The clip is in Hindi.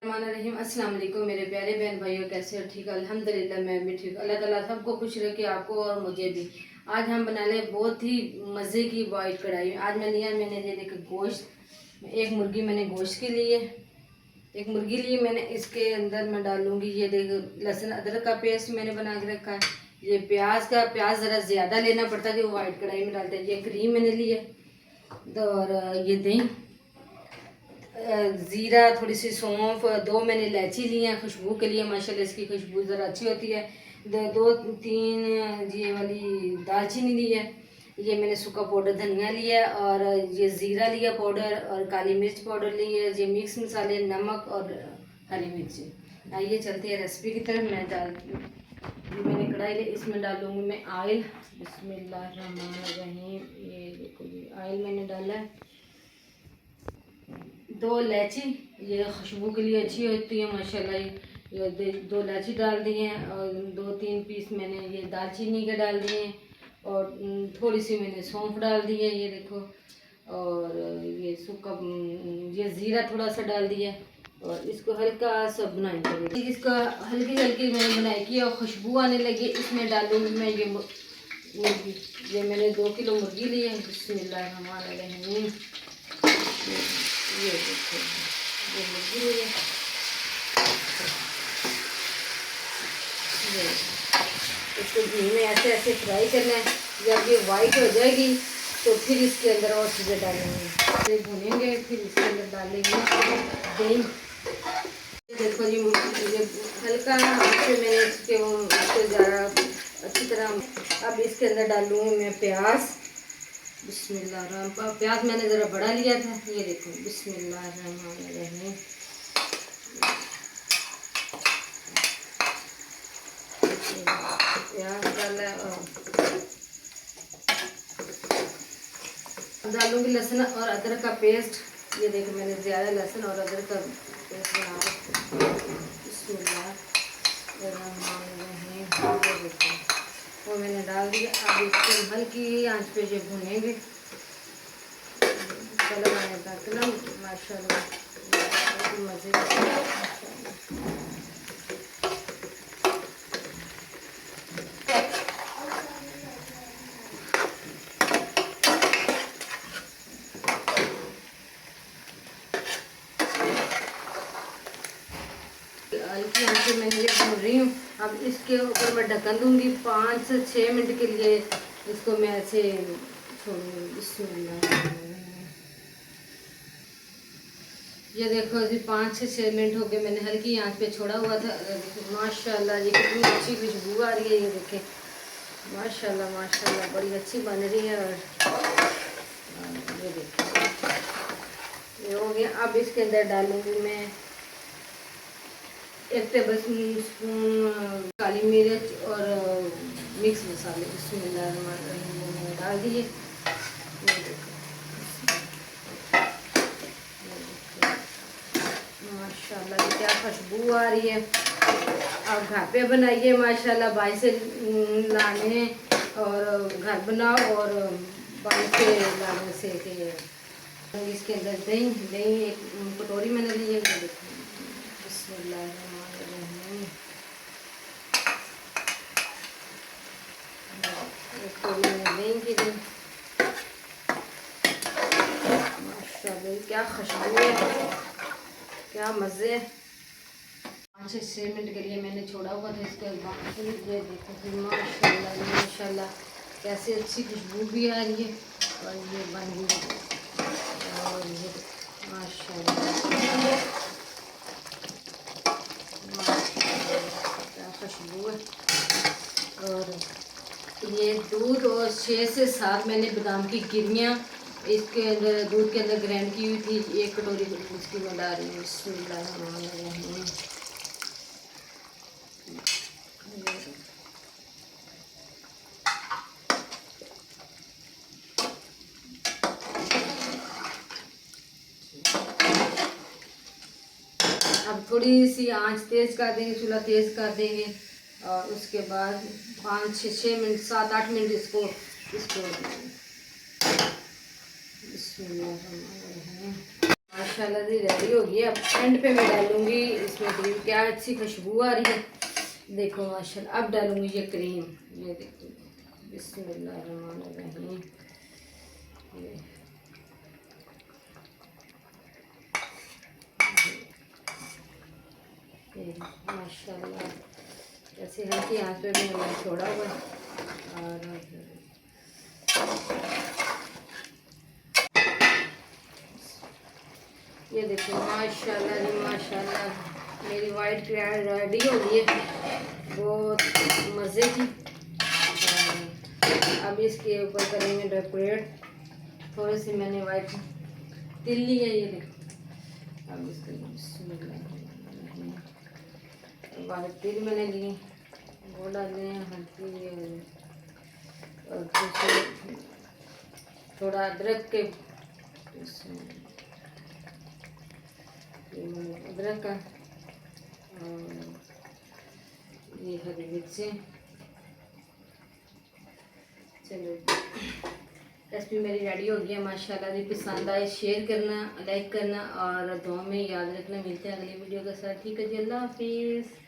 रहीम अस्सलाम वालेकुम मेरे प्यारे बहन भाइयों, कैसे हो? ठीक, अल्हम्दुलिल्लाह मैं भी ठीक। अल्लाह ताला सबको खुश रखे, आपको और मुझे भी। आज हम बना ले बहुत ही मज़े की वाइट कढ़ाई। आज मैंने ये देखो गोश्त, एक मुर्गी मैंने गोश्त के लिए, एक मुर्गी लिए मैंने। इसके अंदर मैं डालूंगी ये देखो लहसुन अदरक का पेस्ट मैंने बना के रखा है। ये प्याज ज़रा ज़्यादा लेना पड़ता है कि वो वाइट कढ़ाई में डालते हैं। ये क्रीम मैंने ली है और ये दही, ज़ीरा, थोड़ी सी सौंफ, दो मैंने इलायची ली है खुशबू के लिए, माशाल्लाह इसकी खुशबू ज़रा अच्छी होती है। दो तीन ये वाली दालचीनी ली है। ये मैंने सूखा पाउडर धनिया लिया है और ये ज़ीरा लिया पाउडर और काली मिर्च पाउडर ली है। ये मिक्स मसाले, नमक और हरी मिर्ची। आइए चलते हैं रेसिपी की तरफ। मैं ये मैंने कढ़ाई ली, इसमें डालूँगी मैं ऑयल। बिस्मिल्लाहिर्रहमानिर्रहीम। ये देखो ये ऑयल मैंने डाला है। दो इलायची, ये खुशबू के लिए अच्छी होती है माशाल्लाह। ये दो इलायची डाल दी हैं और दो तीन पीस मैंने ये दालचीनी के डाल दिए हैं और थोड़ी सी मैंने सौंफ डाल दी है, ये देखो। और ये सूखा ये ज़ीरा थोड़ा सा डाल दिया और इसको हल्का सा बुनाई करेंगे। इसका हल्की हल्की मैंने बुनाई की और खुशबू आने लगी। इसमें डालूंगी मैं ये मुर्गी। ये मैंने 2 किलो मुर्गी ली है। बिस्मिल्लाहिर्रहमानिर्रहीम। ये देखो ये मुर्गी है। ये इसको घी में ऐसे ऐसे फ्राई करना है। जब ये वाइट हो जाएगी तो फिर इसके अंदर और चीज़ें डालेंगे, फिर भुनेंगे, फिर इसके अंदर डालेंगे दही। देखो जी ये हल्का से मैंने इसको ज़रा अच्छी तरह। अब इसके अंदर डालूँगी मैं प्याज। बिस्मिल्लाह। प्याज मैंने ज़रा बड़ा लिया था, ये देखो। बिस्मिल्लाहिर्रहमानिर्रहीम। प्याज डाला और डालूंगी लहसुन और अदरक का पेस्ट। ये देखो मैंने ज़्यादा लहसुन और अदरक का पेस्ट बना रखा। बिस्मिल्लाहिर्रहमानिर्रहीम। ये देखो वो मैंने डाल दिया। अब इसको हल्की आंच पे ये भुनेंगे, कलर आने तक ना। माशाल्लाह मज़े हल्की आंच पे मैंने ये भून रही हूँ। अब इसके ऊपर मैं ढक्कन दूँगी 5 से 6 मिनट के लिए। इसको मैं ऐसे छोड़ूँगी। बिस्मिल्लाह। ये देखो अभी 5 से 6 मिनट हो गए, मैंने हल्की आंच पे छोड़ा हुआ था। माशाल्लाह ये कितनी अच्छी खुशबू आ रही है। ये देखें माशाल्लाह माशाल्लाह बड़ी अच्छी बन रही है। और ये देखिए ये हो गया। अब इसके अंदर डालूंगी मैं 1 टेबल स्पून काली मिर्च और मिक्स मसाले। बिस्मिल्लाहिर्रहमानिर्रहीम डाल दिए। माशाल्लाह क्या खुशबू आ रही है। आप घर पे बनाइए माशाल्लाह, बाहर से लाने और घर बनाओ और बाहर से लाने से के। इसके अंदर दही एक कटोरी मैंने ली है। बिस्मिल्लाहिर्रहमानिर्रहीम। एक कटोरी मैंने दही की दी। माशाल्लाह क्या खुशबू है, क्या मज़े। 5 से 6 मिनट के लिए मैंने छोड़ा हुआ था। इसके बाद ये देखो माशाल्लाह माशाल्लाह कैसे अच्छी खुशबू भी आ रही है और ये बन गई। और ये माशाल्लाह क्या खुशबू है। और ये दूध और 6 से 7 मैंने बादाम की गिरियाँ इसके अंदर दूध के अंदर ग्राइंड की हुई थी। 1 कटोरी इसकी मैं डाल रही हूँ। बिस्मिल्लाहिर्रहमानिर्रहीम। अब थोड़ी सी आंच तेज़ कर देंगे, चूल्हा तेज़ कर देंगे और उसके बाद 5 से 6 मिनट 7-8 मिनट इसको माशाल्लाह जी रेडी हो गई। अब एंड पे मैं डालूँगी इसमें क्रीम, क्या अच्छी खुशबू आ रही है, देखो माशाल्लाह। अब डालूंगी ये क्रीम, ये देखो, बिस्मिल्लाहिर्रहमानिर्रहीम। ये माशाल्लाह, ऐसे हल्की आंच पे मैंने छोड़ा हुआ है। और ये देखो माशाल्लाह जी माशाल्लाह, मेरी वाइट क्रीम रेडी हो गई है, बहुत मज़े की। अब इसके ऊपर करेंगे डेकोरेट, थोड़ी सी मैंने वाइट तिल ली है, ये देखो। अब इसके वाइट तिल मैंने लिए, वो डालने हैं हल्की, और दूसरे थोड़ा अदरक के, ये मैंने अदरक का, और ये हरी मिर्चें। चलो रेसिपी मेरी रेडी हो गई है माशाल्लाह जी। पसंद आए शेयर करना, लाइक करना और दुआ में याद रखना। मिलते हैं अगली वीडियो के साथ, ठीक है जी, अल्लाह हाफिज़।